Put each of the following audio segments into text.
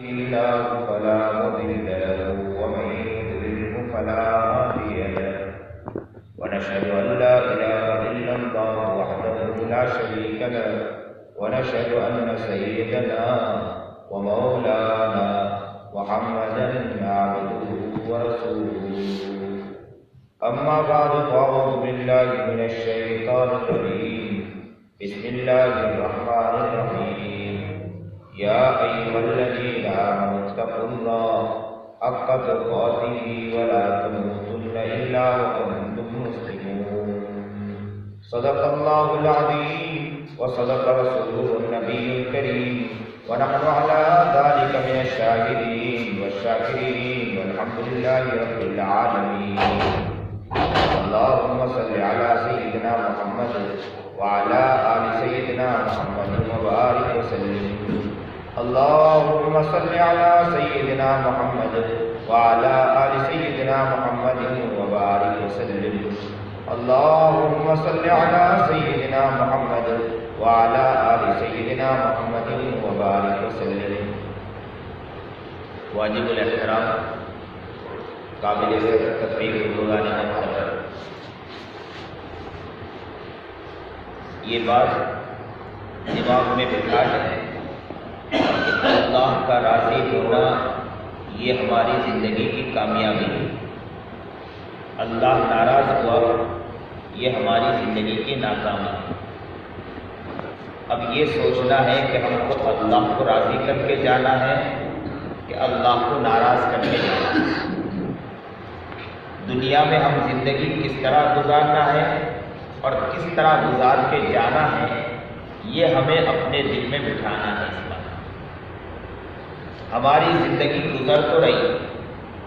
الله فلا مضل له ومن يضلله فلا هادي له ونشهد أن لا إله إلا الله وحده لا شريك له ونشهد أن سيدنا ومولانا محمدا عبده ورسوله أما بعد فأعوذ بالله من الشيطان الرجيم بسم الله الرحمن الرحيم يا أيها الذين آمنوا اتقوا الله حق تقاته ولا تموتن إلا وأنتم مسلمون صدق الله العظيم وصدق رسوله النبي الكريم ونحن على ذلك من الشاهدين والشاكرين والحمد لله رب العالمين اللهم صل على سيدنا محمد وعلى آل سيدنا محمد وبارك وسلم اللهم صل على سيدنا محمد وعلى آل سيدنا محمد وبارك وسلم اللهم صل على سيدنا محمد وعلى آل سيدنا محمد وبارك وسلم واجب الاحترام قابل تقریر بزرگان محترم، یہ بات دماغ میں بٹھا لیں کہ اللہ کا راضی ہونا یہ ہماری زندگی کی کامیابی ہے، اللہ ناراض ہوا یہ ہماری زندگی کی ناکامی ہے۔ اب یہ سوچنا ہے کہ ہم کو اللہ کو راضی کر کے جانا ہے کہ اللہ کو ناراض کر کے جانا ہے۔ دنیا میں ہم زندگی کس طرح گزارنا ہے اور کس طرح گزار کے جانا ہے، یہ ہمیں اپنے دل میں بٹھانا ہے۔ اس بات ہماری زندگی گزر تو رہی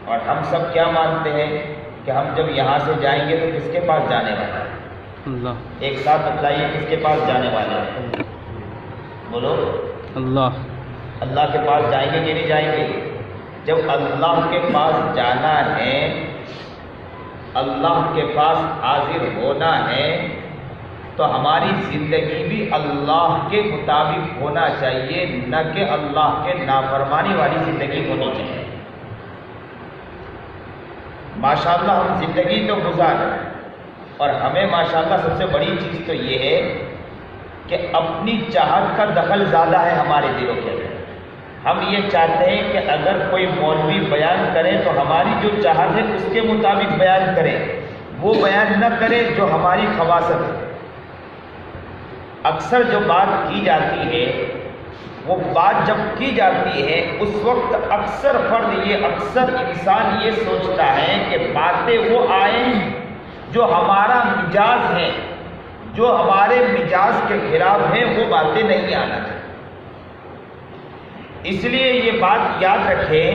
اور ہم سب کیا مانتے ہیں کہ ہم جب یہاں سے جائیں گے تو کس کے پاس جانے والا ہے؟ اللہ۔ ایک ساتھ بتلائیے کس کے پاس جانے والے ہیں؟ بولو اللہ۔ اللہ کے پاس جائیں گے کہ نہیں جائیں گے؟ جب اللہ کے پاس جانا ہے، اللہ کے پاس حاضر ہونا ہے، تو ہماری زندگی بھی اللہ کے مطابق ہونا چاہیے، نہ کہ اللہ کے نافرمانی والی زندگی ہونی چاہیے۔ ماشاءاللہ ہم زندگی تو گزار رہے ہیں اور ہمیں ماشاءاللہ سب سے بڑی چیز تو یہ ہے کہ اپنی چاہت کا دخل زیادہ ہے ہمارے دلوں کے اندر۔ ہم یہ چاہتے ہیں کہ اگر کوئی مولوی بیان کرے تو ہماری جو چاہت ہے اس کے مطابق بیان کرے، وہ بیان نہ کرے جو ہماری خواصت ہے۔ اکثر جو بات کی جاتی ہے، وہ بات جب کی جاتی ہے اس وقت اکثر انسان یہ سوچتا ہے کہ باتیں وہ آئیں جو ہمارا مزاج ہے، جو ہمارے مزاج کے خلاف ہیں، وہ باتیں نہیں آنا چاہیے۔ اس لیے یہ بات یاد رکھیں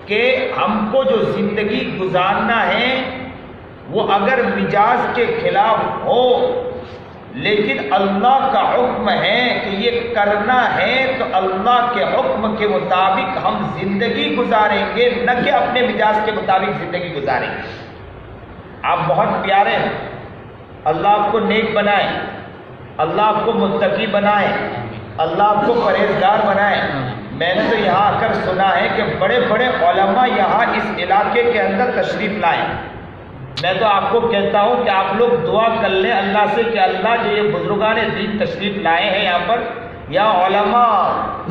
کہ ہم کو جو زندگی گزارنا ہے وہ اگر مزاج کے خلاف ہو، لیکن اللہ کا حکم ہے کہ یہ کرنا ہے، تو اللہ کے حکم کے مطابق ہم زندگی گزاریں گے، نہ کہ اپنے مزاج کے مطابق زندگی گزاریں گے۔ آپ بہت پیارے ہیں، اللہ آپ کو نیک بنائے، اللہ آپ کو متقی بنائے، اللہ آپ کو پرہیزگار بنائے۔ میں نے تو یہاں آ کر سنا ہے کہ بڑے بڑے علماء یہاں اس علاقے کے اندر تشریف لائے۔ میں تو آپ کو کہتا ہوں کہ آپ لوگ دعا کر لیں اللہ سے کہ اللہ جو یہ بزرگان دین تشریف لائے ہیں یہاں پر، یا علماء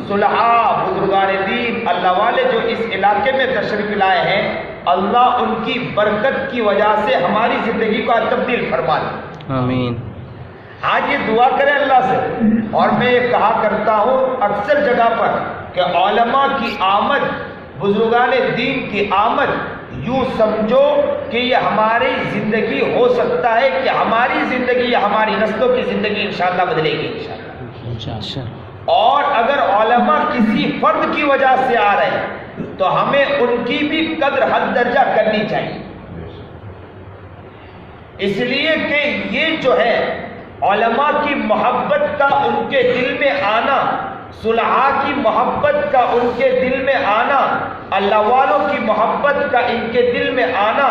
صلحاء بزرگان دین اللہ والے جو اس علاقے میں تشریف لائے ہیں، اللہ ان کی برکت کی وجہ سے ہماری زندگی کو تبدیل فرما دے، آمین۔ آج یہ دعا کریں اللہ سے۔ اور میں یہ کہا کرتا ہوں اکثر جگہ پر کہ علماء کی آمد، بزرگان دین کی آمد، یوں سمجھو کہ یہ ہماری زندگی ہو سکتا ہے کہ ہماری زندگی یا ہماری نسلوں کی زندگی انشاءاللہ بدلے گی انشاءاللہ۔ اور اگر علماء کسی فرد کی وجہ سے آ رہے ہیں تو ہمیں ان کی بھی قدر حد درجہ کرنی چاہیے، اس لیے کہ یہ جو ہے علماء کی محبت کا ان کے دل میں آنا، صلحاء کی محبت کا ان کے دل میں آنا، اللہ والوں کی محبت کا ان کے دل میں آنا،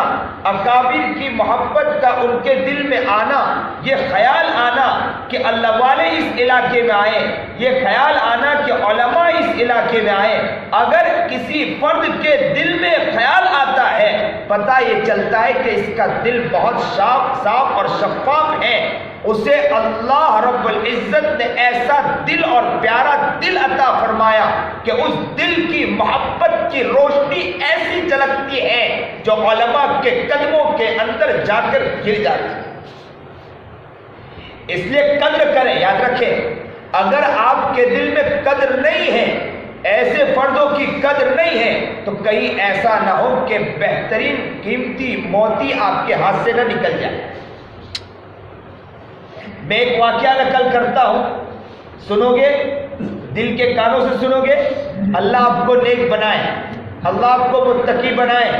اکابر کی محبت کا ان کے دل میں آنا، یہ خیال آنا کہ اللہ والے اس علاقے میں آئے، یہ خیال آنا کہ علماء اس علاقے میں آئے، اگر کسی فرد کے دل میں خیال آتا ہے پتہ یہ چلتا ہے کہ اس کا دل بہت صاف اور شفاف ہے، اسے اللہ رب العزت نے ایسا دل اور پیارا دل عطا فرمایا کہ اس دل کی محبت کی روشنی ایسی جھلکتی ہے جو علماء کے قدموں کے اندر جا کر گر جاتی ہے۔ اس لیے قدر کریں، یاد رکھیں، اگر آپ کے دل میں قدر نہیں ہے، ایسے فردوں کی قدر نہیں ہے، تو کہیں ایسا نہ ہو کہ بہترین قیمتی موتی آپ کے ہاتھ سے نہ نکل جائے۔ میں ایک واقعہ نقل کرتا ہوں، سنو گے، دل کے کانوں سے سنو گے۔ اللہ آپ کو نیک بنائے، اللہ آپ کو متقی بنائے،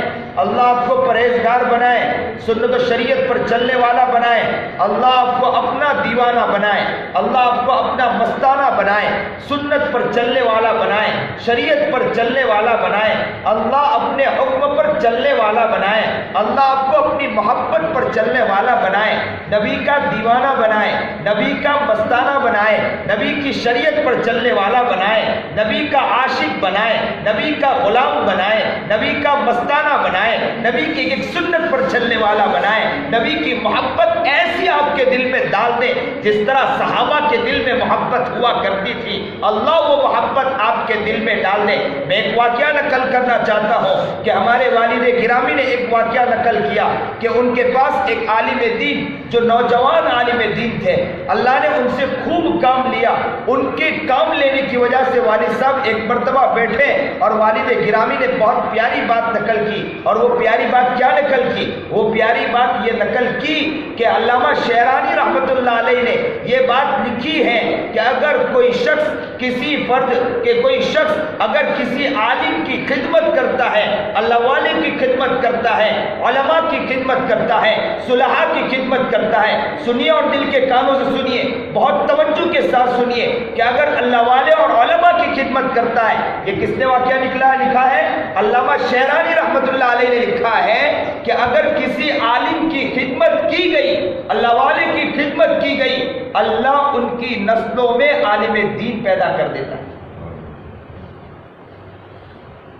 اللہ آپ کو پرہیزگار بنائے، سنت و شریعت پر چلنے والا بنائے، اللہ آپ کو اپنا دیوانہ بنائے، اللہ آپ کو اپنا مستانہ بنائے، سنت پر چلنے والا بنائے، شریعت پر چلنے والا بنائے، اللہ اپنے حکم پر چلنے والا بنائے، اللہ آپ کو اپنی محبت پر چلنے والا بنائے، نبی کا دیوانہ بنائے، نبی کا مستانہ بنائے، نبی کی شریعت پر چلنے والا بنائے، نبی کا عاشق بنائے، نبی کا غلام بنائے، نبی کا مستانہ بنائے، نبی کی ایک سنت پر چلنے والا بنائے، نبی کی محبت ایسی آپ کے دل میں ڈال دے جس طرح صحابہ کے دل میں محبت ہوا کرتی تھی، اللہ وہ محبت آپ کے دل میں ڈال دے۔ میں ایک واقعہ نقل کرنا چاہتا ہوں کہ ہمارے والد گرامی نے ایک واقعہ نقل کیا کہ ان کے پاس ایک عالم دین، جو نوجوان عالم دین تھے، اللہ نے ان سے خوب کام لیا، ان کے کام لینے کی وجہ سے والد صاحب ایک مرتبہ بیٹھے اور والد گرامی نے بہت پیاری بات نقل کی، اور وہ پیاری بات کیا نقل کی؟ وہ پیاری بات یہ نقل کی کہ علامہ شعرانی رحمت اللہ علیہ نے یہ بات لکھی ہے کہ اگر کوئی شخص کسی فرد کے کوئی شخص اگر کسی عالم کی خدمت کرتا ہے، اللہ والے کی خدمت کرتا ہے، علماء کی خدمت کرتا ہے، صلحاء کی خدمت کرتا ہے، سنیے اور دل کے کانوں سے سنیے، بہت توجہ کے ساتھ سنیے کہ اگر اللہ والے اور علماء کی خدمت کرتا ہے، یہ کس نے واقعہ لکھا ہے؟ علامہ شعرانی رحمت اللہ علیہ نے لکھا ہے کہ اگر کسی عالم کی خدمت کی گئی، اللہ والے کی خدمت کی گئی، اللہ ان کی نسلوں میں عالم دین پیدا کر دیتا ہے۔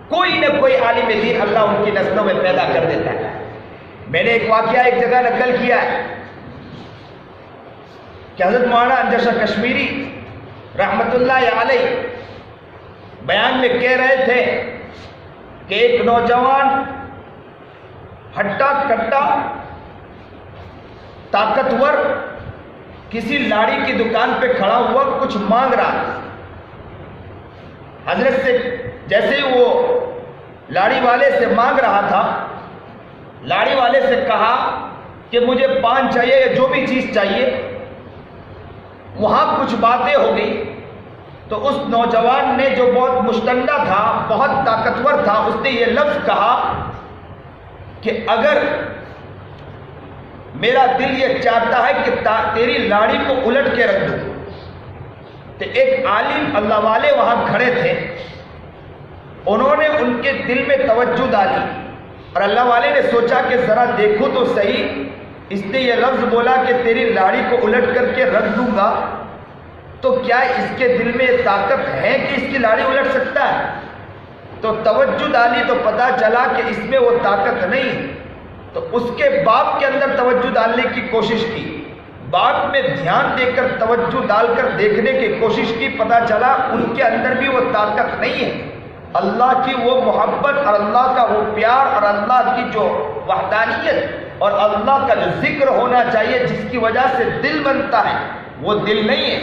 کوئی نہ کوئی عالم دین اللہ ان کی نسلوں میں پیدا کر دیتا ہے۔ میں نے ایک واقعہ ایک جگہ نقل کیا ہے کہ حضرت مولانا انجر شاہ کشمیری رحمت اللہ علیہ بیان میں کہہ رہے تھے کہ ایک نوجوان ہٹا کٹا طاقتور کسی لاڑی کی دکان پہ کھڑا ہوا، کچھ مانگ رہا تھا۔ حضرت سے جیسے ہی وہ لاڑی والے سے مانگ رہا تھا، لاڑی والے سے کہا کہ مجھے پان چاہیے یا جو بھی چیز چاہیے، وہاں کچھ باتیں ہو گئی تو اس نوجوان نے جو بہت مشتندہ تھا، بہت طاقتور تھا، اس نے یہ لفظ کہا کہ اگر میرا دل یہ چاہتا ہے کہ تیری لاڑی کو الٹ کے رکھ دوں۔ تو ایک عالم اللہ والے وہاں کھڑے تھے، انہوں نے ان کے دل میں توجہ ڈالی اور اللہ والے نے سوچا کہ ذرا دیکھو تو صحیح، اس نے یہ لفظ بولا کہ تیری لاڑی کو الٹ کر کے رکھ دوں گا، تو کیا اس کے دل میں یہ طاقت ہے کہ اس کی لاڑی الٹ سکتا ہے؟ تو توجہ ڈالی تو پتا چلا کہ اس میں وہ طاقت نہیں۔ تو اس کے باپ کے اندر توجہ ڈالنے کی کوشش کی، باپ میں دھیان دے کر توجہ ڈال کر دیکھنے کی کوشش کی، پتا چلا ان کے اندر بھی وہ طاقت نہیں ہے۔ اللہ کی وہ محبت اور اللہ کا وہ پیار اور اللہ کی جو وحدانیت اور اللہ کا جو ذکر ہونا چاہیے جس کی وجہ سے دل بنتا ہے، وہ دل نہیں ہے۔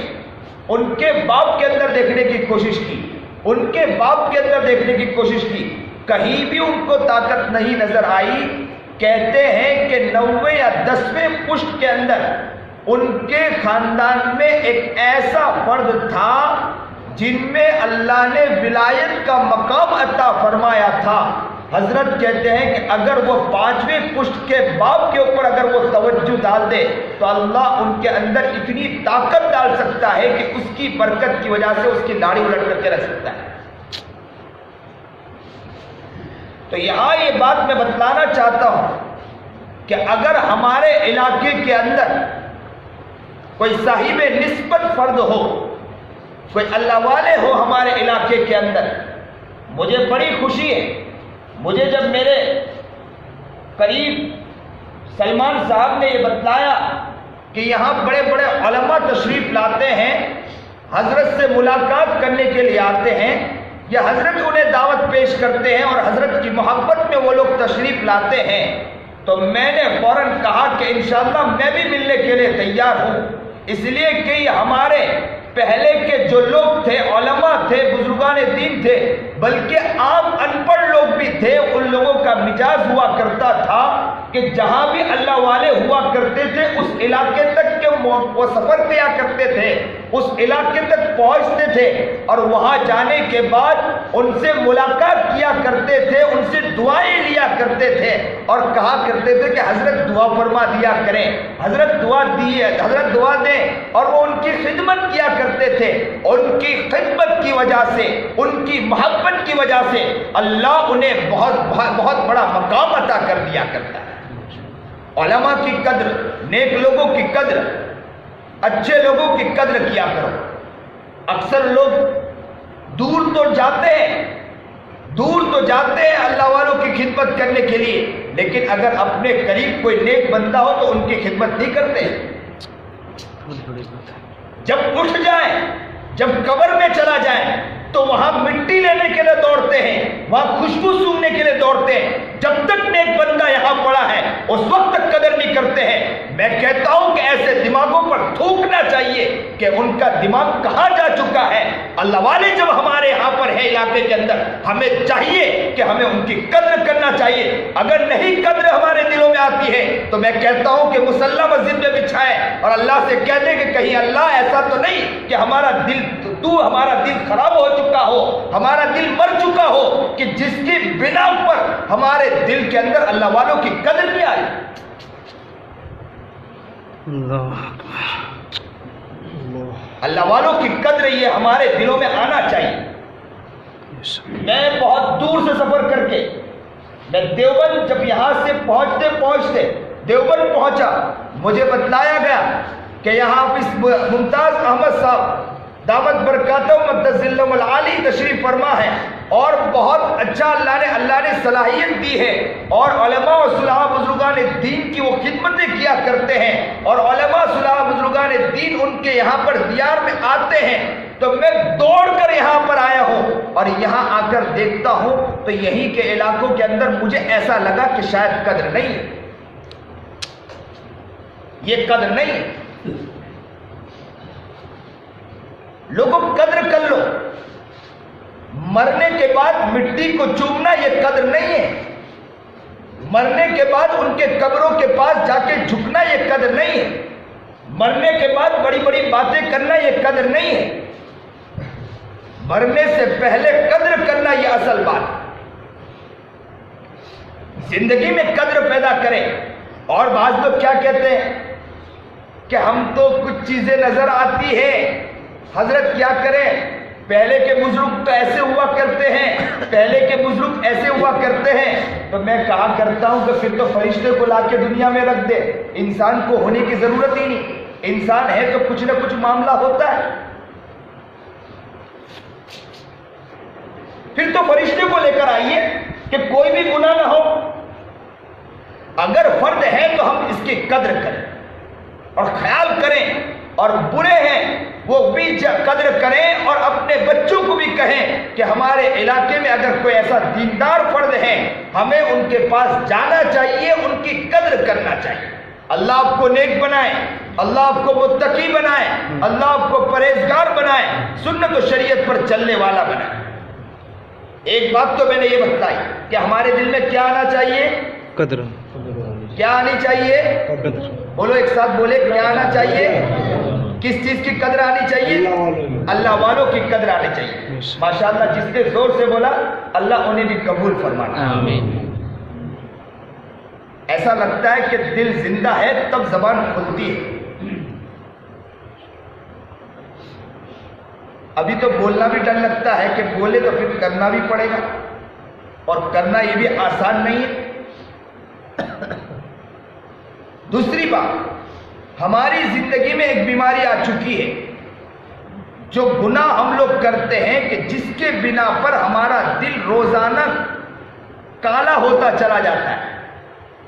ان کے باپ کے اندر دیکھنے کی کوشش کی، ان کے باپ کے اندر دیکھنے کی کوشش کی، کہیں بھی ان کو طاقت نہیں نظر آئی۔ کہتے ہیں کہ 9ویں یا 10ویں پشت کے اندر ان کے خاندان میں ایک ایسا فرد تھا جن میں اللہ نے ولایت کا مقام عطا فرمایا تھا۔ حضرت کہتے ہیں کہ اگر وہ 5ویں پشت کے باپ کے اوپر اگر وہ توجہ ڈال دے تو اللہ ان کے اندر اتنی طاقت ڈال سکتا ہے کہ اس کی برکت کی وجہ سے اس کی داڑھی الٹ کر کے رکھ سکتا ہے۔ تو یہاں یہ بات میں بتلانا چاہتا ہوں کہ اگر ہمارے علاقے کے اندر کوئی صاحب نسبت فرد ہو، کوئی اللہ والے ہو ہمارے علاقے کے اندر، مجھے بڑی خوشی ہے۔ مجھے جب میرے قریب سلمان صاحب نے یہ بتلایا کہ یہاں بڑے بڑے علماء تشریف لاتے ہیں، حضرت سے ملاقات کرنے کے لیے آتے ہیں، یا حضرت انہیں دعوت پیش کرتے ہیں اور حضرت کی محبت میں وہ لوگ تشریف لاتے ہیں، تو میں نے فوراً کہا کہ انشاءاللہ میں بھی ملنے کے لیے تیار ہوں، اس لیے کہ یہ ہمارے پہلے کے جو لوگ تھے، علماء تھے، بزرگان دین تھے، بلکہ عام ان پڑھ لوگ بھی تھے، ان لوگوں کا مزاج ہوا کرتا تھا کہ جہاں بھی اللہ والے ہوا کرتے تھے اس علاقے تک کے وہ سفر کیا کرتے تھے، اس علاقے تک پہنچتے تھے اور وہاں جانے کے بعد ان سے ملاقات کیا کرتے تھے، ان سے دعائیں لیا کرتے تھے اور کہا کرتے تھے کہ حضرت دعا فرما دیا کریں، حضرت دعا دیں، اور وہ ان کی خدمت کیا کرتے تھے۔ ان کی خدمت کی وجہ سے، ان کی محبت کی وجہ سے اللہ انہیں بہت بڑا مقام عطا کر دیا کرتا ہے۔ علماء کی قدر، نیک لوگوں کی قدر، اچھے لوگوں کی قدر کیا کرو۔ اکثر لوگ دور تو جاتے ہیں اللہ والوں کی خدمت کرنے کے لیے، لیکن اگر اپنے قریب کوئی نیک بندہ ہو تو ان کی خدمت نہیں کرتے۔ جب اٹھ جائیں، جب قبر میں چلا جائیں تو وہاں مٹی لینے کے لیے دوڑتے ہیں، وہاں خوشبو سونگنے کے لیے دوڑتے ہیں۔ جب تک نیک بندہ یہاں پڑا ہے اس وقت تک قدر نہیں کرتے ہیں۔ میں کہتا ہوں کہ ایسے دماغوں پر تھوکنا چاہیے کہ ان کا دماغ کہاں جا چکا ہے۔ اللہ والے جب ہمارے یہاں پر ہے علاقے کے اندر، ہمیں چاہیے کہ ہمیں ان کی قدر کرنا چاہیے۔ اگر نہیں قدر ہمارے دلوں میں آتی ہے تو میں کہتا ہوں کہ مصلی مسجد میں بچھائے اور اللہ سے کہہ دیں کہ کہیں اللہ ایسا تو نہیں کہ ہمارا دل خراب ہو چکا ہو، ہمارا دل مر چکا ہو کہ جس کی بنا پر ہمارے دل کے اندر اللہ والوں کی قدر نہیں آئی۔ اللہ والوں کی قدر یہ ہمارے دلوں میں آنا چاہیے۔ میں بہت دور سے سفر کر کے میں دیوبند، جب یہاں سے پہنچتے دیوبند پہنچا، مجھے بتلایا گیا کہ یہاں ممتاز احمد صاحب دامت برکاتہ مقدس ذلہم العالی تشریف فرما ہے، اور بہت اچھا اللہ نے صلاحیت دی ہے، اور علماء و صلاح بزرگان دین کی وہ خدمتیں کیا کرتے ہیں، اور علماء صلاح بزرگان دین ان کے یہاں پر دیار میں آتے ہیں۔ تو میں دوڑ کر یہاں پر آیا ہوں اور یہاں آ کر دیکھتا ہوں تو یہیں کے علاقوں کے اندر مجھے ایسا لگا کہ شاید قدر نہیں ہے، یہ قدر نہیں ہے۔ لوگوں قدر کر لو، مرنے کے بعد مٹی کو چومنا یہ قدر نہیں ہے، مرنے کے بعد ان کے قبروں کے پاس جا کے جھکنا یہ قدر نہیں ہے، مرنے کے بعد بڑی بڑی باتیں کرنا یہ قدر نہیں ہے، مرنے سے پہلے قدر کرنا یہ اصل بات۔ زندگی میں قدر پیدا کریں۔ اور بعض لوگ کیا کہتے ہیں کہ ہم تو کچھ چیزیں نظر آتی ہیں، حضرت کیا کریں، پہلے کے بزرگ تو ایسے ہوا کرتے ہیں، پہلے کے بزرگ ایسے ہوا کرتے ہیں۔ تو میں کہا کرتا ہوں کہ پھر تو فرشتے کو لا کے دنیا میں رکھ دے، انسان کو ہونے کی ضرورت ہی نہیں، انسان ہے تو کچھ نہ کچھ معاملہ ہوتا ہے۔ پھر تو فرشتے کو لے کر آئیے کہ کوئی بھی گناہ نہ ہو، اگر فرد ہے تو ہم اس کی قدر کریں اور خیال کریں، اور برے ہیں وہ بھی قدر کریں، اور اپنے بچوں کو بھی کہیں کہ ہمارے علاقے میں اگر کوئی ایسا دیندار فرد ہے ہمیں ان کے پاس جانا چاہیے، ان کی قدر کرنا چاہیے۔ اللہ آپ کو نیک بنائے، اللہ آپ کو متقی بنائے، اللہ آپ کو پرہیزگار بنائے، سنت و شریعت پر چلنے والا بنائے۔ ایک بات تو میں نے یہ بتلائی کہ ہمارے دل میں کیا آنا چاہیے، قدر۔ کیا آنی چاہیے، قدر۔ بولو ایک ساتھ، بولے کیا آنا چاہیے، کس چیز کی قدر آنی چاہیے، اللہ والوں کی قدر آنی چاہیے۔ ماشاءاللہ جس نے زور سے بولا اللہ انہیں بھی قبول فرمانا، آمین۔ ایسا لگتا ہے کہ دل زندہ ہے تب زبان کھلتی ہے۔ ابھی تو بولنا بھی ڈر لگتا ہے کہ بولے تو پھر کرنا بھی پڑے گا۔ اور کرنا یہ بھی آسان نہیں ہے۔ دوسری بات، ہماری زندگی میں ایک بیماری آ چکی ہے، جو گناہ ہم لوگ کرتے ہیں کہ جس کے بنا پر ہمارا دل روزانہ کالا ہوتا چلا جاتا ہے۔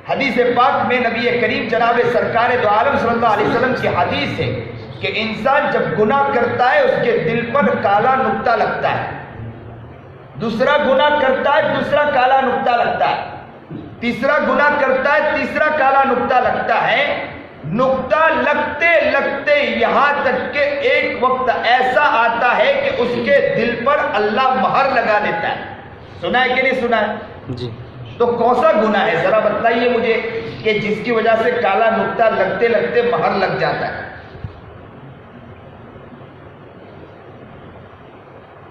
حدیث پاک میں نبی کریم جناب سرکار دو عالم صلی اللہ علیہ وسلم کی حدیث ہے کہ انسان جب گناہ کرتا ہے اس کے دل پر کالا نقطہ لگتا ہے، دوسرا گناہ کرتا ہے دوسرا کالا نقطہ لگتا ہے، تیسرا گناہ کرتا ہے تیسرا کالا نقطہ لگتا ہے۔ نقطہ لگتے لگتے یہاں تک کہ ایک وقت ایسا آتا ہے کہ اس کے دل پر اللہ مہر لگا دیتا ہے۔ سنا ہے کہ نہیں سنا ہے؟ جی۔ تو کون سا گناہ ہے ذرا بتائیے مجھے کہ جس کی وجہ سے کالا نقطہ لگتے لگتے مہر لگ جاتا ہے؟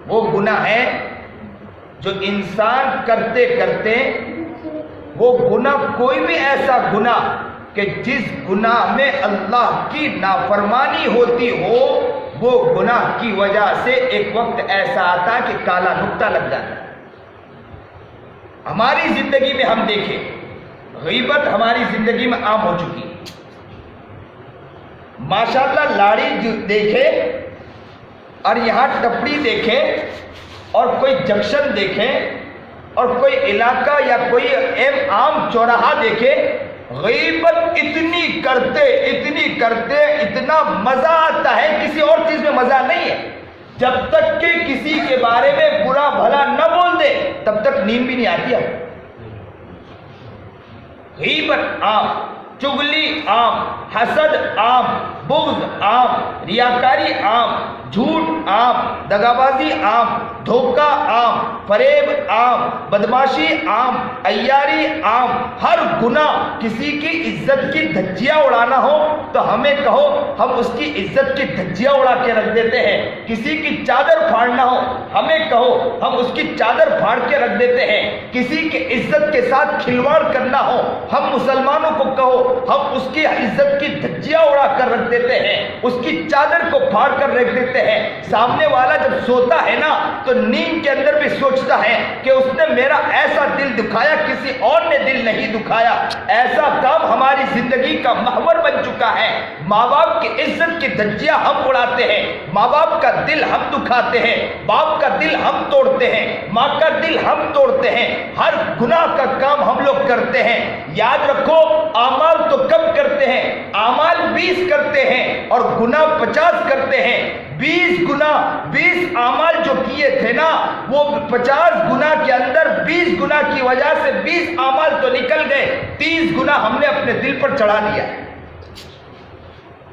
وہ گناہ ہے جو انسان کرتے کرتے، وہ گناہ کوئی بھی ایسا گناہ کہ جس گناہ میں اللہ کی نافرمانی ہوتی ہو، وہ گناہ کی وجہ سے ایک وقت ایسا آتا ہے کہ کالا نقطہ لگ جاتا ہے۔ ہماری زندگی میں ہم دیکھیں، غیبت ہماری زندگی میں عام ہو چکی ہے۔ ماشاءاللہ لاڑی دیکھے اور یہاں ٹپڑی دیکھے اور کوئی جنکشن دیکھے اور کوئی علاقہ یا کوئی عام چوراہا دیکھے، غیبت اتنی کرتے اتنا مزہ آتا ہے، کسی اور چیز میں مزہ نہیں ہے۔ جب تک کہ کسی کے بارے میں برا بھلا نہ بول دے تب تک نیند بھی نہیں آتی ہے۔ غیبت عام، چغلی عام، حسد عام، بغض عام، ریاکاری عام، جھوٹ عام، دغابازی عام، دھوکہ عام، فریب عام، بدماشی عام، عیاری عام۔ ہر گناہ کسی کی عزت کی دھجیاں اڑانا ہو تو ہمیں کہو ہم اس کی عزت کی دھجیاں اڑا کے رکھ دیتے ہیں۔ کسی کی چادر پھاڑنا ہو ہمیں کہو ہم اس کی چادر پھاڑ کے رکھ دیتے ہیں۔ کسی کی عزت کے ساتھ کھلواڑ کرنا ہو ہم مسلمانوں کو کہو ہم اس کی عزت کی دھجیاں اڑا کر رکھ دیتے ہیں، اس کی چادر کو پھاڑ کر رکھ دیتے ہیں۔ سامنے والا جب سوتا ہے نا تو نیند کے اندر بھی سوچتا ہے کہ اس نے میرا ایسا دل دکھایا، کسی اور نے دل نہیں دکھایا۔ ایسا کام ہماری زندگی کا محور بن چکا ہے۔ ماں باپ کی عزت کی دھجیاں ہم اڑاتے ہیں، ماں باپ کا دل ہم دکھاتے ہیں، باپ کا دل ہم توڑتے ہیں، ماں کا دل ہم توڑتے ہیں۔ ہر گناہ کا کام ہم لوگ کرتے ہیں۔ یاد رکھو اعمال تو کم کرتے ہیں، اعمال 20 کرتے ہیں اور گناہ 50 کرتے ہیں۔ 20 اعمال جو کیے تھے نا، وہ 50 گناہ کے اندر 20 گناہ کی وجہ سے 20 اعمال تو نکل گئے، 30 گناہ ہم نے اپنے دل پر چڑھا دیا۔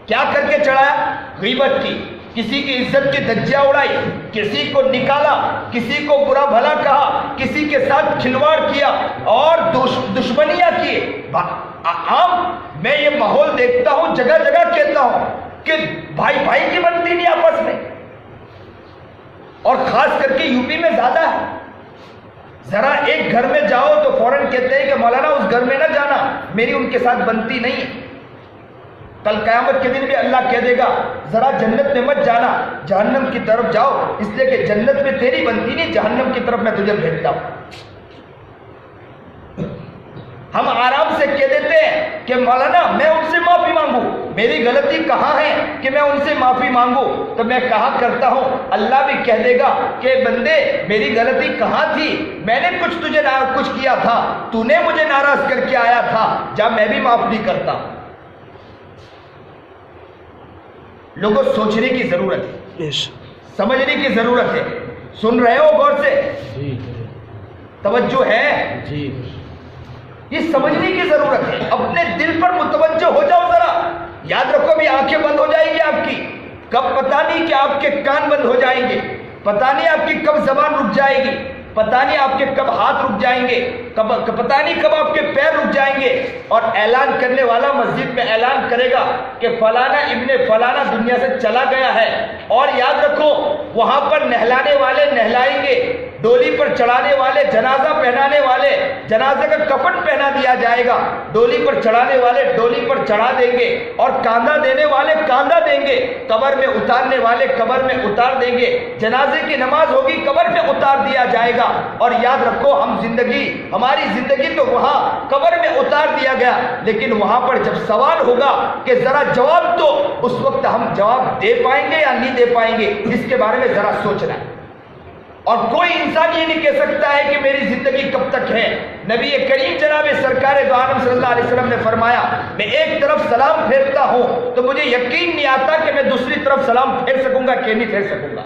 کیا کر کے چڑھایا؟ غیبت کی، کسی کی عزت کی دھجیاں اڑائی، کسی کو نکالا، کسی کو برا بھلا کہا، کسی کے ساتھ کھلواڑ کیا اور دشمنیاں کی۔ عام میں یہ ماحول دیکھتا ہوں، جگہ جگہ کہتا ہوں کہ بھائی بھائی کی بنتی نہیں آپس میں، اور خاص کر کے یوپی میں زیادہ ہے۔ ذرا ایک گھر میں جاؤ تو فوراً کہتے ہیں کہ مولانا اس گھر میں نہ جانا، میری ان کے ساتھ بنتی نہیں ہے۔ کل قیامت کے دن بھی اللہ کہہ دے گا ذرا جنت میں مت جانا، جہنم کی طرف جاؤ، اس لیے کہ جنت میں تیری بنتی نہیں، جہنم کی طرف میں تجھے بھیجتا ہوں۔ ہم آرام سے کہہ دیتے ہیں کہ مولانا میں ان سے معافی مانگوں، میری غلطی کہاں ہے کہ میں ان سے معافی مانگوں؟ تو میں کہا کرتا ہوں اللہ بھی کہہ دے گا کہ بندے میری غلطی کہاں تھی، میں نے تجھے کچھ کیا تھا، تو نے مجھے ناراض کر کے آیا تھا، جب میں بھی معاف نہیں کرتا۔ لوگوں سوچنے کی ضرورت ہے، سمجھنے کی ضرورت ہے۔ سن رہے ہو غور سے؟ توجہ ہے؟ یہ سمجھنے کی ضرورت ہے، اپنے دل پر متوجہ ہو جاؤ ذرا۔ یاد رکھو ابھی آنکھیں بند ہو جائیں گی آپ کی، کب پتہ نہیں کہ آپ کے کان بند ہو جائیں گے، پتہ نہیں آپ کی کب زبان رک جائے گی، پتہ نہیں آپ کے کب ہاتھ رک جائیں گے، پتہ نہیں کب آپ کے پیر رک جائیں گے، اور اعلان کرنے والا مسجد میں اعلان کرے گا کہ فلانا ابن فلانا دنیا سے چلا گیا ہے، اور یاد رکھو وہاں پر نہلانے والے نہلائیں گے، ڈولی پر چڑھانے والے جنازہ پہنانے والے جنازے کا کفن پہنا دیا جائے گا، ڈولی پر چڑھانے والے ڈولی پر چڑھا دیں گے، اور کاندھا دینے والے کاندھا دیں گے، قبر میں اتارنے والے قبر میں اتار دیں گے، جنازے کی نماز ہوگی قبر میں اتار دیا جائے گا۔ اور یاد رکھو ہماری زندگی تو وہاں قبر میں اتار دیا گیا، لیکن وہاں پر جب سوال ہوگا کہ ذرا جواب تو اس وقت ہم جواب دے پائیں گے یا نہیں دے پائیں گے، اس کے بارے میں ذرا سوچنا ہے۔ اور کوئی انسان یہ نہیں کہہ سکتا ہے کہ میری زندگی کب تک ہے۔ نبی کریم جناب سرکار دو عالم صلی اللہ علیہ وسلم نے فرمایا، میں ایک طرف سلام پھیرتا ہوں تو مجھے یقین نہیں آتا کہ میں دوسری طرف سلام پھیر سکوں گا کہ نہیں پھیر سکوں گا۔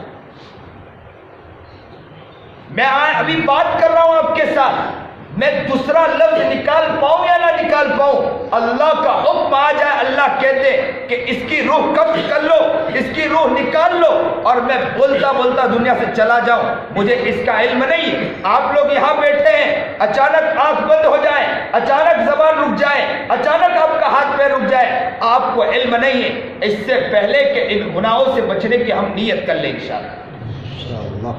میں ابھی بات کر رہا ہوں آپ کے ساتھ، میں دوسرا لفظ نکال پاؤں یا نہ نکال پاؤں، اللہ کا حکم آ جائے، اللہ کہتے کہ اس کی روح قبض کر لو، اس کی روح نکال لو، اور میں بولتا بولتا دنیا سے چلا جاؤں، مجھے اس کا علم نہیں۔ آپ لوگ یہاں بیٹھے ہیں، اچانک آنکھ بند ہو جائے، اچانک زبان رک جائے، اچانک آپ کا ہاتھ پیر رک جائے، آپ کو علم نہیں ہے۔ اس سے پہلے کہ ان گناہوں سے بچنے کی ہم نیت کر لیں انشاءاللہ،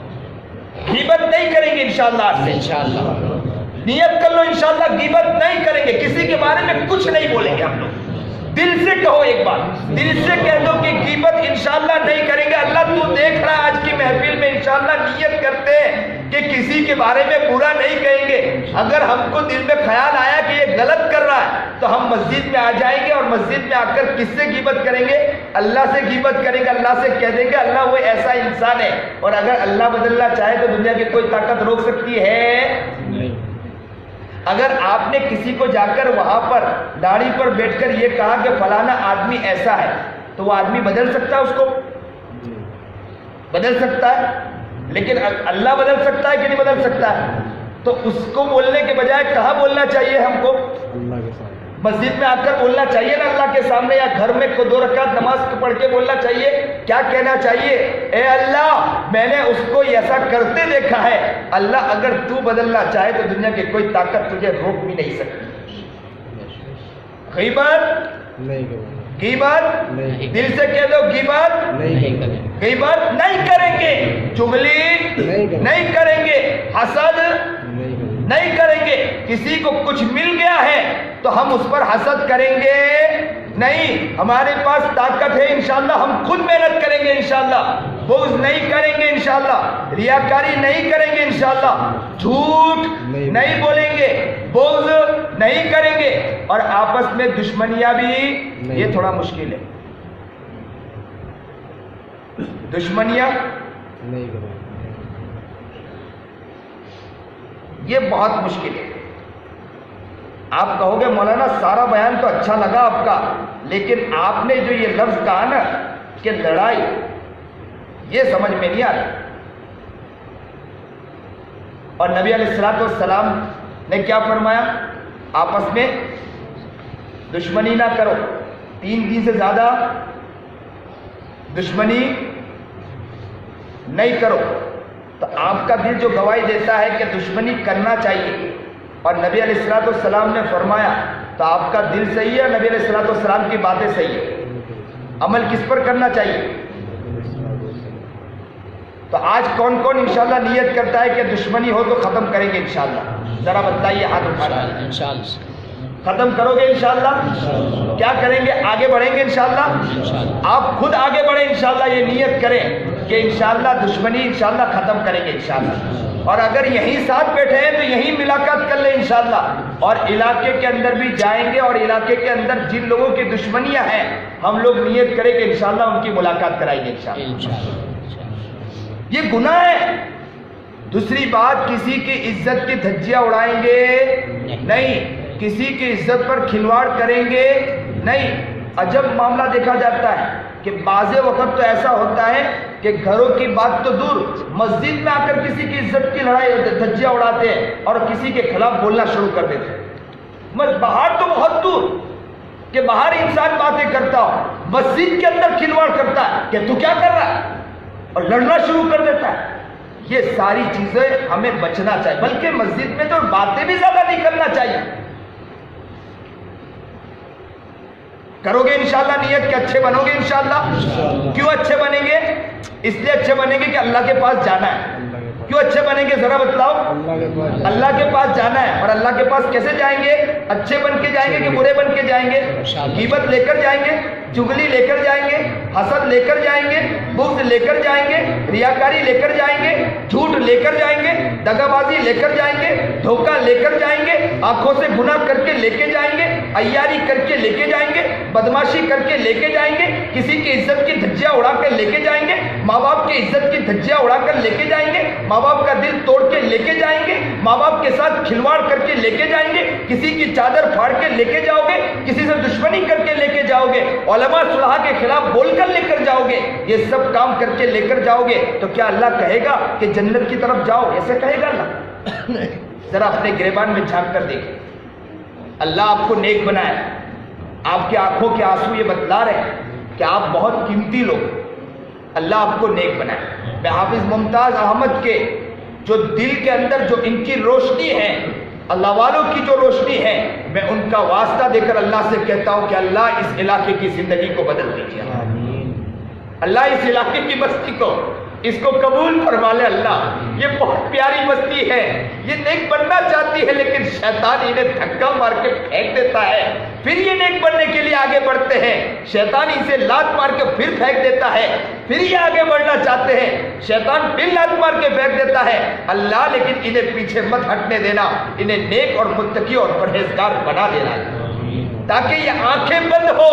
غیبت نہیں کریں گے انشاءاللہ، آج سے انشاءاللہ نیت کر لو انشاءاللہ غیبت نہیں کریں گے، کسی کے بارے میں کچھ نہیں بولیں گے ہم لوگ۔ دل سے کہو، ایک بات دل سے کہہ دو کہ غیبت انشاءاللہ نہیں کریں گے۔ اللہ تو دیکھ رہا ہے آج کی محفل میں انشاءاللہ نیت کرتے ہیں کہ کسی کے بارے میں برا نہیں کہیں گے۔ اگر ہم کو دل میں خیال آیا کہ یہ غلط کر رہا ہے تو ہم مسجد میں آ جائیں گے، اور مسجد میں آ کر کس سے غیبت کریں گے؟ اللہ سے غیبت کریں گے، اللہ سے کہہ دیں گے اللہ وہ ایسا انسان ہے۔ اور اگر اللہ بدلنا چاہے تو دنیا کی کوئی طاقت روک سکتی ہے؟ اگر آپ نے کسی کو جا کر وہاں پر داڑھی پر بیٹھ کر یہ کہا کہ فلانا آدمی ایسا ہے، تو وہ آدمی بدل سکتا ہے؟ اس کو بدل سکتا ہے، لیکن اللہ بدل سکتا ہے کہ نہیں بدل سکتا ہے؟ تو اس کو بولنے کے بجائے کہاں بولنا چاہیے ہم کو؟ اللہ کے سامنے، مسجد میں آ کر بولنا چاہیے نا اللہ کے سامنے، یا گھر میں 2 رکعت نماز پڑھ کے بولنا چاہیے۔ کیا کہنا چاہیے؟ اے اللہ میں نے اس کو ایسا کرتے دیکھا ہے، اللہ اگر تو بدلنا چاہے تو دنیا کی کوئی طاقت تجھے روک بھی نہیں سکتی۔ غیبت نہیں کریں، غیبت دل سے کہہ دو، غیبت غیبت نہیں کریں گے، چغلی نہیں کریں گے، حسد نہیں کریں گے۔ کسی کو کچھ مل گیا ہے تو ہم اس پر حسد کریں گے نہیں، ہمارے پاس طاقت ہے انشاءاللہ ہم خود محنت کریں گے انشاءاللہ، بغض نہیں کریں گے انشاءاللہ، ریاکاری نہیں کریں گے انشاءاللہ، جھوٹ نہیں بولیں گے، بغض نہیں کریں گے، اور آپس میں دشمنیاں بھی، یہ تھوڑا مشکل ہے، دشمنیاں نہیں کریں، یہ بہت مشکل ہے۔ آپ کہو گے مولانا سارا بیان تو اچھا لگا آپ کا، لیکن آپ نے جو یہ لفظ کہا نا کہ لڑائی، یہ سمجھ میں نہیں آ رہا۔ اور نبی علیہ الصلوۃ والسلام نے کیا فرمایا؟ آپس میں دشمنی نہ کرو، 3 دن سے زیادہ دشمنی نہیں کرو۔ تو آپ کا دل جو گواہی دیتا ہے کہ دشمنی کرنا چاہیے، اور نبی علیہ الصلوۃ والسلام نے فرمایا، تو آپ کا دل صحیح ہے، نبی علیہ الصلوۃ والسلام کی باتیں صحیح ہے، عمل کس پر کرنا چاہیے؟ تو آج کون کون انشاءاللہ نیت کرتا ہے کہ دشمنی ہو تو ختم کریں گے انشاءاللہ؟ ذرا بتائیے ہاتھ اٹھا کر۔ ختم کرو گے انشاءاللہ؟ کیا کریں گے؟ آگے بڑھیں گے انشاءاللہ؟ آپ خود آگے بڑھیں انشاءاللہ، یہ نیت کریں کہ انشاءاللہ دشمنی انشاءاللہ ختم کریں گے انشاءاللہ۔ اور اگر یہیں ساتھ بیٹھے ہیں تو یہیں ملاقات کر لیں انشاءاللہ، اور علاقے کے اندر بھی جائیں گے، اور علاقے کے اندر جن لوگوں کی دشمنیاں ہیں ہم لوگ نیت کریں کہ انشاءاللہ ان کی ملاقات کرائیں گے انشاءاللہ۔ یہ گناہ ہے۔ دوسری بات، کسی کی عزت کی دھجیاں اڑائیں گے نہیں، کسی کی عزت پر کھلواڑ کریں گے نہیں۔ عجب معاملہ دیکھا جاتا ہے کہ بعض وقت تو ایسا ہوتا ہے کہ گھروں کی بات تو دور، مسجد میں آ کر کسی کی عزت کی لڑائی دھجیاں اڑاتے ہیں اور کسی کے خلاف بولنا شروع کر دیتے ہیں۔ باہر تو بہت دور کہ باہر انسان باتیں کرتا ہو، مسجد کے اندر کھلواڑ کرتا ہے کہ تو کیا کر رہا ہے، اور لڑنا شروع کر دیتا ہے۔ یہ ساری چیزیں ہمیں بچنا چاہیے، بلکہ مسجد میں تو باتیں بھی زیادہ نہیں کرنا چاہیے۔ کرو گے انشاءاللہ نیت کہ اچھے بنو گے انشاءاللہ؟ کیوں اچھے بنیں گے؟ اس لیے اچھے بنیں گے کہ اللہ کے پاس جانا ہے۔ کیوں اچھے بنیں گے ذرا بتلاؤ؟ اللہ کے پاس جانا ہے. اور اللہ کے پاس کیسے جائیں گے؟ اچھے بن کے جائیں گے کہ برے بن کے جائیں گے؟ غیبت لے کر جائیں گے، چغلی لے کر جائیں گے، حسد لے کر جائیں گے، بغض لے کر جائیں گے، ریاکاری لے کر جائیں گے، جھوٹ لے کر جائیں گے، دغا بازی لے کر جائیں گے، دھوکہ لے کر جائیں گے، آنکھوں سے گناہ کر کے لے کے جائیں گے، عیاری کر کے لے کے جائیں گے، بدماشی کر کے لے کے جائیں گے، کسی کی عزت کی دھجیاں اڑا کر لے کے جائیں گے، ماں باپ کی عزت کی دھجیاں اڑا کر لے کے جائیں گے، ماں باپ کا دل توڑ کے لے کے جائیں گے، ماں باپ کے ساتھ کھلواڑ کر کے لے کے جائیں گے، کسی کی چادر پھاڑ کے لے کے جاؤ گے، کسی سے دشمنی کر کے لے کے جاؤ گے، علماء صلحاء کے خلاف بول کر لے کر جاؤ گے، یہ سب کام کر کے لے کر جاؤ گے تو کیا اللہ کہے گا کہ جنت کی طرف جاؤ؟ ایسے کہے گا اللہ؟ ذرا اپنے گریبان میں جھانک کر دیکھیں. اللہ آپ کو نیک بنائے. آپ کی آنکھوں کے آنسو یہ بتلا رہے ہیں کہ آپ بہت قیمتی لوگ. اللہ آپ کو نیک بنائے. میں حافظ ممتاز احمد کے جو دل کے اندر جو ان کی روشنی ہے، اللہ والوں کی جو روشنی ہے، میں ان کا واسطہ دے کر اللہ سے کہتا ہوں کہ اللہ اس علاقے کی زندگی کو بدل دیجیے. اللہ اس علاقے کی بستی کو اس کو قبول فرما لے. اللہ یہ بہت پیاری بستی ہے، یہ نیک بننا چاہتی ہے لیکن شیطان انہیں دھکا مار کے پھینک دیتا ہے. پھر یہ نیک بننے کے لیے آگے بڑھتے ہیں، شیطان اسے لات مار کے پھر پھینک دیتا ہے. پھر یہ آگے بڑھنا چاہتے ہیں، شیطان پھر لات مار کے پھینک دیتا ہے. اللہ لیکن انہیں پیچھے مت ہٹنے دینا، انہیں نیک اور متقی اور پرہیزگار بنا دینا تاکہ یہ آنکھیں بند ہو،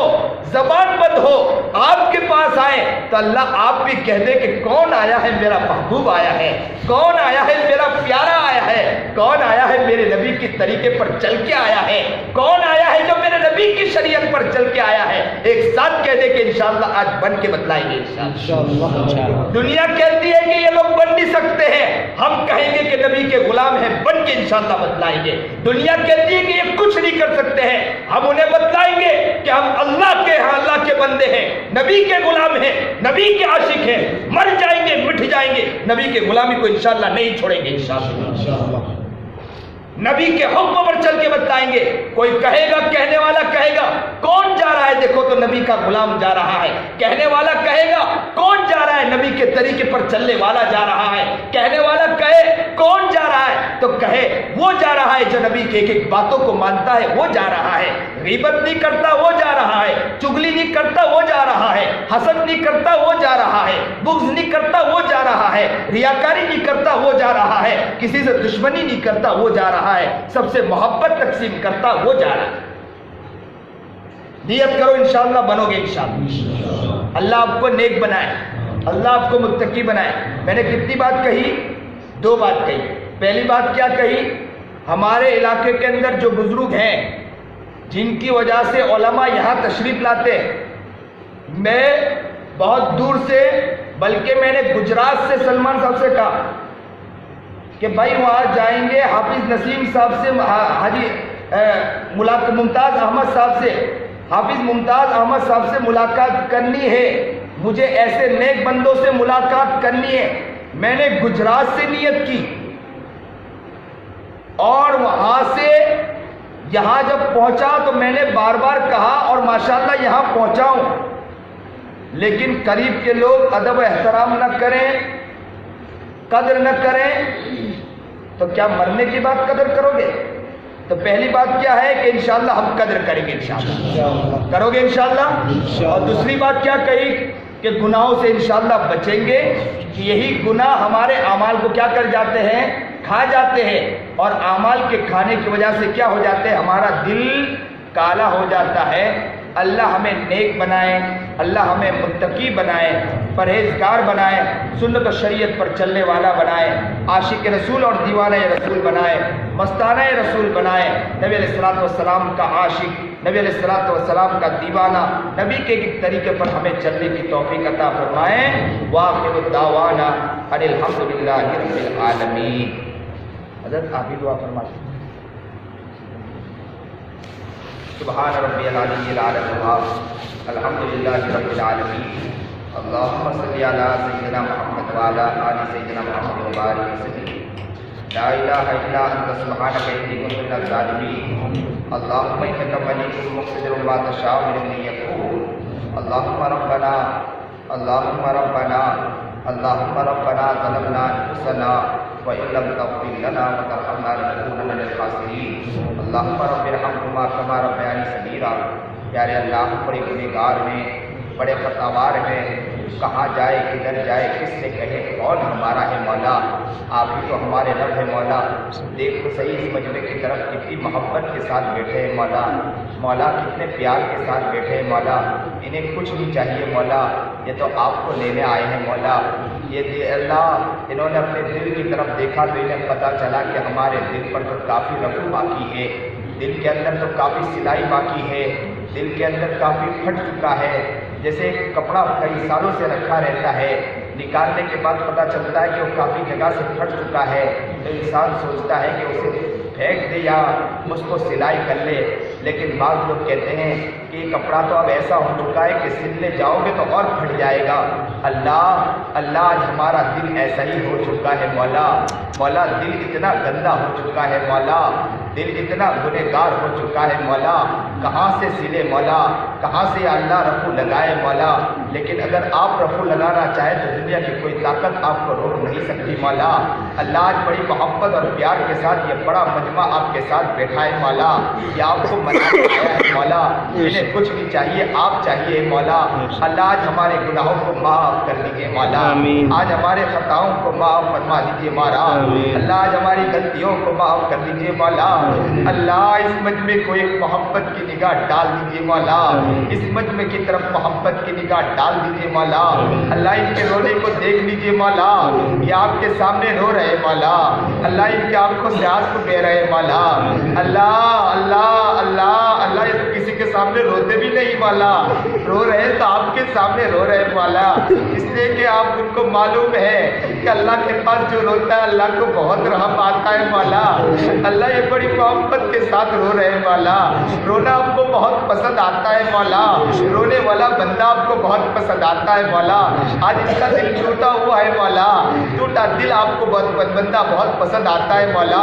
زبان بند ہو، آپ کے پاس آئے تو اللہ آپ بھی کہہ دے کہ کون آیا ہے؟ میرا محبوب آیا ہے. کون آیا ہے؟ میرا پیارا آیا ہے. کون آیا ہے؟ میرے نبی کے طریقے پر چل کے آیا ہے. کون آیا ہے جو میرے نبی کی شریعت پر چل کے آیا ہے؟ ایک ساتھ کہہ دے کہ انشاءاللہ آج بن کے بتلائیں گے انشاءاللہ. دنیا کہتی ہے کہ یہ لوگ بن نہیں سکتے ہیں، ہم کہیں گے کہ نبی کے غلام ہیں، بن کے انشاءاللہ بتلائیں گے. دنیا کہتی ہے کہ یہ کچھ نہیں کر سکتے ہیں، ہم انہیں بتلائیں گے کہ ہم اللہ کے ہاں اللہ کے بندے ہیں، نبی کے غلام ہیں، نبی کے عاشق ہیں. مر جائیں گے، مٹ جائیں گے، نبی کے غلامی کو انشاءاللہ نہیں چھوڑیں گے. انشاءاللہ نبی کے حکم پر چل کے بتلائیں گے. کوئی کہے گا، کہنے والا کہے گا کون جا رہا ہے؟ دیکھو تو نبی کا غلام جا رہا ہے. کہنے والا کہے گا کون جا رہا ہے؟ نبی کے طریقے پر چلنے والا جا رہا ہے. کہنے والا کہے کون جا رہا ہے تو کہے وہ جا رہا ہے جو نبی کے ایک ایک باتوں کو مانتا ہے، وہ جا رہا ہے. غیبت نہیں کرتا وہ جا رہا ہے، چغلی نہیں کرتا وہ جا رہا ہے، حسد نہیں کرتا وہ جا رہا ہے، بغض نہیں کرتا وہ جا رہا ہے، ریاکاری نہیں کرتا وہ جا رہا ہے، کسی سے دشمنی نہیں کرتا وہ جا رہا ہے، سب سے محبت تقسیم کرتا وہ جا رہا ہے. نیت کرو انشاءاللہ بنو گے انشاءاللہ. اللہ آپ کو نیک بنائے، اللہ آپ کو متقی بنائے. میں نے کتنی بات کہی؟ 2 بات کہی. پہلی بات کیا کہی؟ ہمارے علاقے کے اندر جو بزرگ ہیں جن کی وجہ سے علماء یہاں تشریف لاتے ہیں، میں بہت دور سے، بلکہ میں نے گجرات سے سلمان صاحب سے کہا کہ بھائی وہاں جائیں گے، حافظ نسیم صاحب سے، حاجی ممتاز احمد صاحب سے، حافظ ممتاز احمد صاحب سے ملاقات کرنی ہے، مجھے ایسے نیک بندوں سے ملاقات کرنی ہے. میں نے گجرات سے نیت کی اور وہاں سے یہاں جب پہنچا تو میں نے بار بار کہا اور ماشاءاللہ یہاں پہنچا ہوں، لیکن قریب کے لوگ ادب و احترام نہ کریں، قدر نہ کریں تو کیا مرنے کی بات قدر کرو گے؟ تو پہلی بات کیا ہے کہ انشاءاللہ ہم قدر کریں گے. انشاءاللہ کرو گے انشاءاللہ. اور دوسری بات کیا کہی کہ گناہوں سے انشاءاللہ بچیں گے. یہی گناہ ہمارے اعمال کو کیا کر جاتے ہیں؟ کھا جاتے ہیں. اور اعمال کے کھانے کی وجہ سے کیا ہو جاتے ہیں؟ ہمارا دل کالا ہو جاتا ہے. اللہ ہمیں نیک بنائے، اللہ ہمیں متقی بنائے، پرہیزگار بنائے، سنت و شریعت پر چلنے والا بنائے، عاشق رسول اور دیوانہ رسول بنائے، مستانہ رسول بنائے، نبی علیہ الصلوۃ والسلام کا عاشق، نبی علیہ الصلوۃ والسلام کا دیوانہ، نبی کے ایک طریقے پر ہمیں چلنے کی توفیق عطا فرمائے. وآخر دعوانا ان الحمد للہ رب العالمین. حضرت آپ ہی دعا فرمائیں. سبحان ربی العلی الاعلی الوہاب الحمد للہ رب العالمین. اللہم صلی علی سیدنا محمد وعلی آل سیدنا محمد وبارک وسلم. لا الہ الا انت سبحانک انی کنت من الظالمین. اللہم انک ملیک مقتدر ما تشاء من یکون. اللہم ربنا اللہم ربنا اللہم ربنا ظلمنا انفسنا وإن لم تغفر لنا وترحمنا لنكونن من الخاسرین۔ اللہم رب ارحمہما کما ربیانی صغیرا۔ پیارے اللہ، بڑے گنہگار ہیں، بڑے خطاوار ہیں، کہاں جائے کدھر جائے کس سے کہے کون ہمارا ہے مولا؟ آپ ہی تو ہمارے رب ہے مولا۔ دیکھ تو صحیح اس مجمع کی طرف کتنی محبت کے ساتھ بیٹھے ہیں مولا، مولا کتنے پیار کے ساتھ بیٹھے ہیں مولا۔ انہیں کچھ نہیں چاہیے مولا، یہ تو آپ کو لینے آئے ہیں مولا۔ یہ اللہ انہوں نے اپنے دل کی طرف دیکھا تو انہیں پتہ چلا کہ ہمارے دل پر تو کافی رفع باقی ہے، دل کے اندر تو کافی سلائی باقی ہے، دل کے اندر کافی پھٹ چکا ہے۔ جیسے کپڑا کئی سالوں سے رکھا رہتا ہے، نکالنے کے بعد پتہ چلتا ہے کہ وہ کافی جگہ سے پھٹ چکا ہے، تو انسان سوچتا ہے کہ اسے پھینک دے یا اس کو سلائی کر لے، لیکن بعض لوگ کہتے ہیں کہ یہ کپڑا تو اب ایسا ہو چکا ہے کہ سلنے جاؤ گے تو اور پھٹ جائے گا۔ اللہ آج ہمارا دل ایسا ہی ہو چکا ہے مولا، مولا دل اتنا گندا ہو چکا ہے مولا، دل اتنا گنہگار ہو چکا ہے مولا، کہاں سے سلے مولا، کہاں سے اللہ رفو لگائے مولا۔ لیکن اگر آپ رفو لگانا چاہیں تو دنیا کی کوئی طاقت آپ کو روک نہیں سکتی مولا۔ اللہ آج بڑی محبت اور پیار کے ساتھ یہ بڑا مجمع آپ کے ساتھ بیٹھا ہے مولا، یہ آپ کو منانے آیا ہے مولا۔ انہیں کچھ نہیں چاہیے، آپ چاہیے مولا۔ اللہ آج ہمارے گناہوں کو معاف کر دیجیے مولا، آج ہمارے خطاؤں کو معاف فرما دیجیے مولا، اللہ آج ہماری غلطیوں کو معاف کر دیجیے مولا۔ اللہ اس مجمع کو ایک محبت کی نگاہ ڈال دیجیے مولا، اس مجمع کی طرف محبت کی نگاہ ڈال دیجیے مولا۔ اللہ ان کے رونے کو دیکھ لیجیے مولا، یہ آپ کے سامنے رو رہے مولا، اللہ ان کے آنکھوں سے آنسو بہ رہے مولا۔ اللہ اللہ اللہ اللہ یہ تو کسی کے سامنے روتے بھی نہیں مولا، رو رہے تو آپ کے سامنے رو رہے مولا، اس لیے کہ آپ ان کو معلوم ہے کہ اللہ کے پاس جو روتا ہے اللہ کو بہت رحم آتا ہے مولا۔ اللہ یہ بڑی محبت کے ساتھ رو رہے مولا، رونا آپ کو بہت پسند آتا ہے مولا، رونے والا بندہ آپ کو بہت پسند آتا ہے مولا۔ آج اس کا دل ٹوٹا ہوا ہے مولا، ٹوٹا دل آپ کو بہت بندہ بہت پسند آتا ہے مولا۔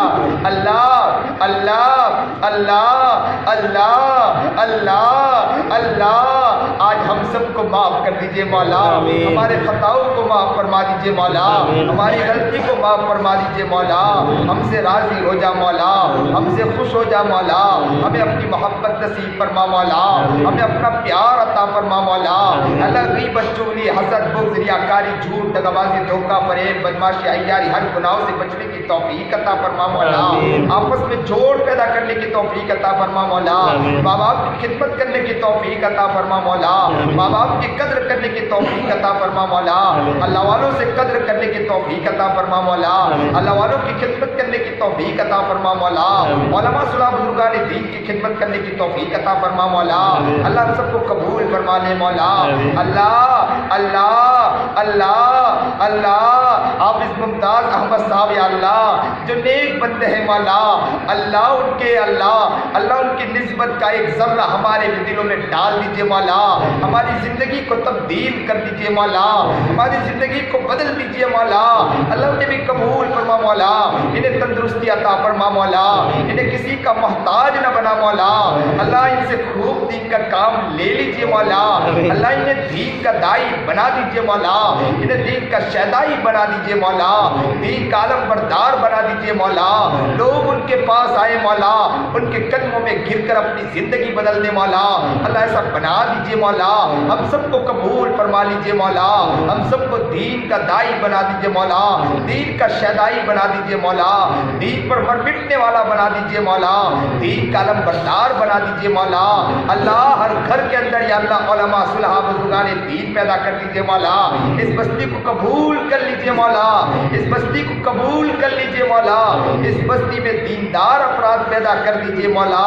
اللہ اللہ اللہ اللہ اللہ اللہ آج ہم سب کو معاف کر دیجئے مولا، ہمارے خطاؤں کو معاف فرما دیجئے مولا، ہماری غلطی کو معاف فرما دیجئے مولا، ہم سے راضی ہو جا مولا، ہم سے خوش ہو جا مولا، ہمیں اپنی محبت نصیب فرما مولا، ہمیں اپنا پیار عطا فرما مولا۔ اللہ غیبت، چغلی، حسد، بغض، ریاکاری، جھوٹ، دغابازی، دھوکہ، فریب، بدماشی، عیاری، ہر گناہوں سے بچنے کی توفیق عطا فرما مولا، آپس میں جوڑ پیدا کرنے کی توفیق عطا فرما مولا، ماں باپ کی خدمت کرنے کی توفیق عطا فرما مولا، ماں باپ کی قدر کرنے کی توفیق عطا فرما مولا، اللہ والوں سے قدر کرنے کی توفیق عطا فرما مولا، اللہ والوں کی خدمت کرنے کی توفیق عطا فرما مولا، علماء صلاح بزرگان دین کی خدمت کرنے کی توفیق عطا فرما مولا۔ اللہ ہم سب کو قبول فرما لے مولا۔ اللہ اللہ اللہ اللہ آپ اس ممتاز احمد صاحب یا اللہ جو نیک بندے ہیں مولا، اللہ ان کے اللہ ان کی نسبت کا ایک ذرہ ہمارے دلوں میں ڈال دیجئے مولا، ہماری زندگی کو تبدیل کر دیجئے مولا، ہماری زندگی کو بدل دیجئے مولا۔ اللہ انہیں بھی قبول فرما مولا، انہیں تندرستی عطا فرما مولا، انہیں کسی کا محتاج نہ بنا مولا۔ اللہ ان سے خوب دین کا کام لے لیجئے مولا، اللہ انہیں دین کا دائی بنا دیجئے مولا، انہیں دین کا شہدائی بنا دیجئے مولا، دین کا علم بردار بنا دیجئے مولا۔ لوگ ان کے پاس آئے مولا، ان کے قدموں میں گر کر اپنی زندگی بدل دے مولا، اللہ ایسا بنا دیجئے مولا۔ ہم سب کو قبول فرما لیجئے مولا، ہم سب کو دین کا دائی بنا دیجئے مولا، دین کا شہدائی بنا دیجئے مولا، دین پر مر مٹنے والا بنا دیجئے مولا، دین کا علم بردار بنا دیجئے مولا۔ اللہ ہر گھر کے اندر یا اللہ علماء صلحاء بزرگان دین پیدا کر دیجئے مولا، اس بستی کو قبول کر لیجئے مولا، اس بستی کو قبول کر لیجئے مولا، اس بستی میں دیندار افراد پیدا کر دیجئے مولا،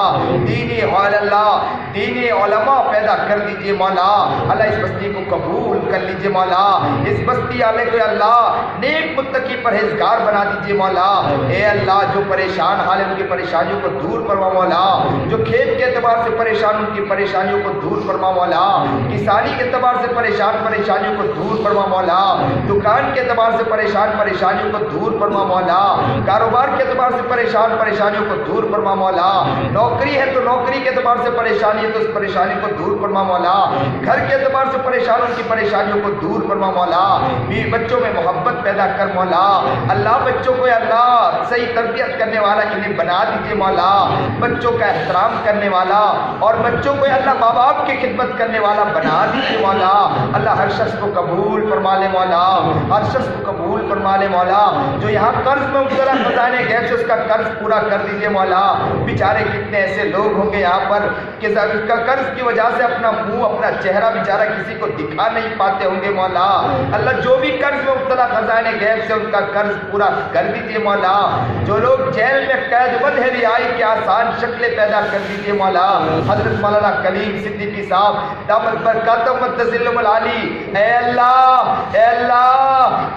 دینی علماء پیدا کر دیجئے مولا۔ اللہ اس بستی کو قبول کر لیجئے مولا، اس بستی والے کو اللہ نیک متقی پرہیزگار بنا دیجئے مولا۔ اے اللہ جو پریشان حال ان کی پریشانیوں کو دور فرما مولا، جو کھیت کے اعتبار سے پریشان ان کی پریشانیوں کو دور فرما مولا، کسانی کے اعتبار سے پریشانیوں کو دور فرما مولا، دکان کے اعتبار سے پریشانیوں کو دور فرما مولا، کاروبار کے اعتبار سے پریشانیوں کو دور فرما مولا، نوکری ہے تو نوکری کے اعتبار سے پریشانی ہے تو اس پریشانی کو دور فرما مولا، گھر کے اعتبار سے پریشان ان کی پریشانی پریشانیوں کو دور فرما مولا، بیوی بچوں میں محبت پیدا کر مولا، اللہ بچوں کو اللہ صحیح تربیت کرنے والا انہیں بنا دیجیے مولا، بچوں کا احترام کرنے والا اور بچوں کو اللہ ماں باپ کی خدمت کرنے والا بنا دیجیے مولا، اللہ ہر شخص کو قبول فرما لے مولا، ہر شخص کو قبول فرما لے مولا، جو یہاں قرض میں مبتلا خزانے گئے سے اس کا قرض پورا کر دیجیے مولا، بیچارے کتنے ایسے لوگ ہوں گے یہاں پر کہ اس کا قرض کی وجہ سے اپنا منہ اپنا چہرہ بیچارہ کسی کو دکھا نہیں پاتے ہوں گے مولا، اللہ جو بھی قرض میں مبتلا خزانے گئے سے ان کا قرض پورا کر دیجیے مولا، جو لوگ جیل میں قید بند ہے رہائی کی آسان شکلیں پیدا کر دیجیے مولا، حضرت مولانا کلیم صدیقی صاحب دامت برکاتہم وتظلہم العالی، اے اللہ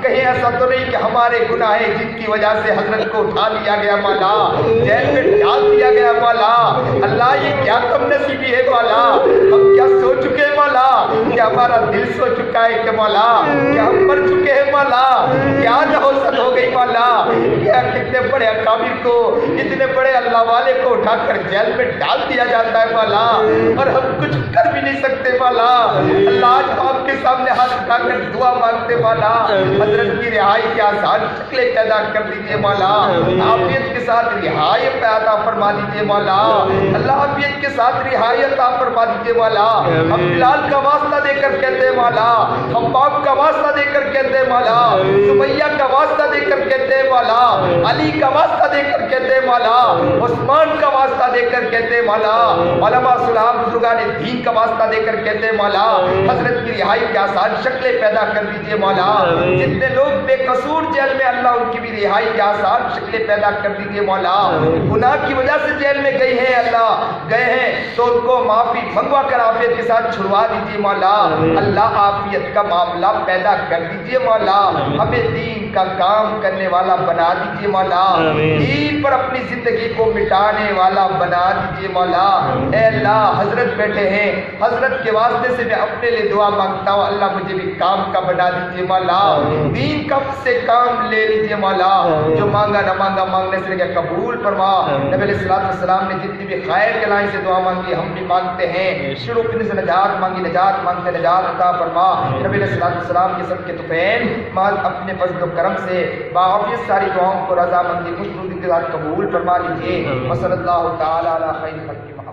کہیں ایسا تو نہیں کہ ہمارے گناہ جن کی وجہ سے حضرت کو اٹھا لیا گیا مولا، جیل میں ڈال دیا گیا مولا، اللہ یہ کیا کم نصیبی ہے مولا، ہم کیا سو چکے ہیں مولا، کیا ہمارا دل سو چکا ہے کہ مولا، کیا ہم مر چکے ہیں مولا، کیا نحوست ہو گئی مولا، کیا کتنے بڑے اکابر کو اتنے بڑے اللہ والے کو اٹھا کر جیل میں ڈال دیا جاتا ہے مولا، اور ہم کچھ کر بھی نہیں سکتے مولا، اللہ آج ہم آپ کے سامنے ہاتھ اٹھا کر دعا مانگتے مولا، حضرت کی رہائی کی آسان شکلیں پیدا کر دیجیے مولا، عافیت کے ساتھ رہائی عطا فرما دیجیے مولا، اللہ عافیت کے ساتھ رہائی عطا فرما دیجیے مولا، ہم بلال کا واسطہ دے کر کہتے ہیں مولا، ہم باپ کا واسطہ دے کر کہتے ہیں مولا، سمیہ کا واسطہ دے کر کہتے ہیں مولا، علی کا واسطہ دے کر کہتے ہیں مولا، عثمان کا واسطہ دے کر کہتے ہیں مولا، علماء صلاح بزرگان دین کا واسطہ دے کر کہتے ہیں مولا، حضرت کی رہائی کی آسان شکلیں پیدا کر دیجیے مولا، جتنے لوگ بے قصور جیل میں اللہ ان کی بھی رہائی کی آسان شکلیں پیدا کر دیجیے مولا، گناہ کی وجہ سے جیل میں گئی ہیں اللہ گئے ہیں تو ان کو معافی منگوا کر عافیت کے ساتھ چھڑوا دیجیے مولا، اللہ عافیت کا معاملہ پیدا کر دیجیے مولا، ہمیں دین کا کام کرنے والا بنا دیجیے مولا، دین پر اپنی زندگی کو مٹانے والا بنا دیجیے مولا، اے اللہ حضرت بیٹھے ہیں، حضرت کے واسطے سے میں اپنے لیے دعا مانگتا ہوں، اللہ مجھے بھی کام کا بنا دیجیے مولا، دین کا سے کام لے لیجیے مولا، جو مانگا نہ مانگا مانگنے سے لگا قبول فرما، نبی علیہ السلام نے جتنی بھی خیر کے لائن سے دعا مانگی ہم بھی مانگتے ہیں، شروع کرنے سے نجات مانگی نجات مانگتے نجات عطا فرما، نبی علیہ السلام کے سب کے طفیل مال اپنے فضل و کرم سے باعافیت ساری دعاؤں کو رضا مندی خوشنودی کے ساتھ قبول فرما لیجیے، وصلی اللہ تعالی علی خیر خلق محمد۔